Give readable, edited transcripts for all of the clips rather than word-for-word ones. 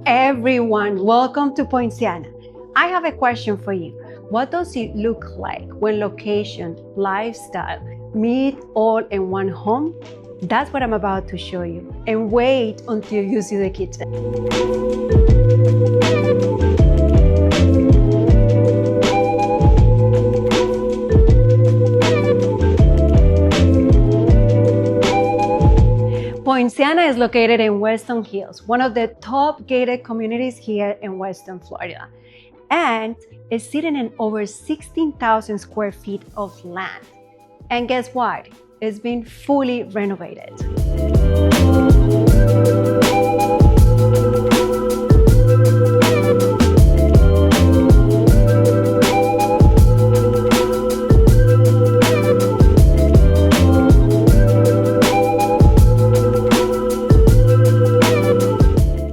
everyone, welcome to Poinciana. I have a question for you. What does it look like when location, lifestyle meet all in one home? That's what I'm about to show you. And wait until you see the kitchen. Poinciana is located in Weston Hills, one of the top gated communities here in Western Florida. And it's sitting in over 16,000 square feet of land. And guess what? It's been fully renovated.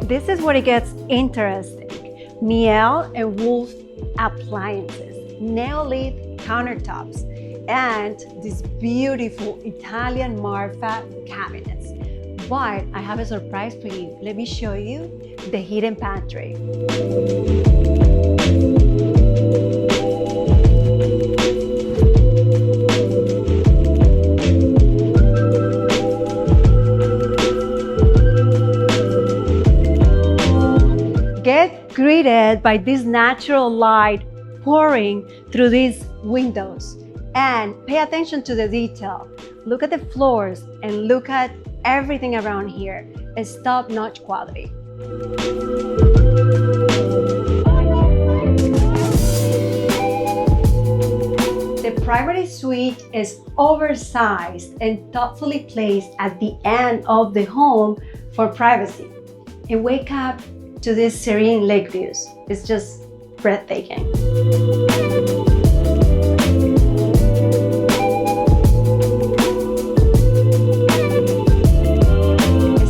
This is where it gets interesting. Miele and Wolf appliances, nail-lit countertops, and these beautiful Italian Marva cabinets. But I have a surprise for you. Let me show you the hidden pantry. Get greeted by this natural light pouring through these windows. And pay attention to the detail. Look at the floors and look at everything around here. It's top-notch quality. The primary suite is oversized and thoughtfully placed at the end of the home for privacy. And wake up to these serene lake views. It's just breathtaking.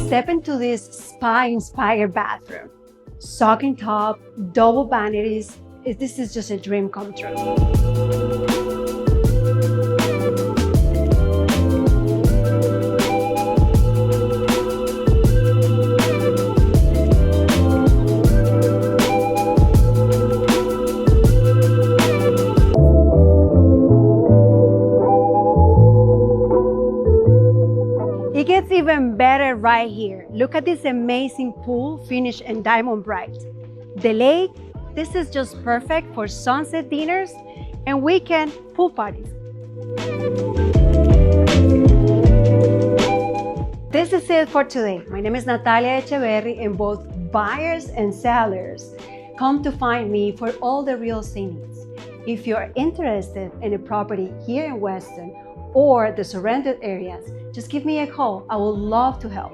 Step into this spa-inspired bathroom. Soaking tub, double vanities. This is just a dream come true. It gets even better right here. Look at this amazing pool finish in diamond bright. The lake, this is just perfect for sunset dinners and weekend pool parties. This is it for today. My name is Natalia and both buyers and sellers come to find me for all the real estate needs. If you're interested in a property here in Weston or the surrounding areas, just give me a call. I would love to help.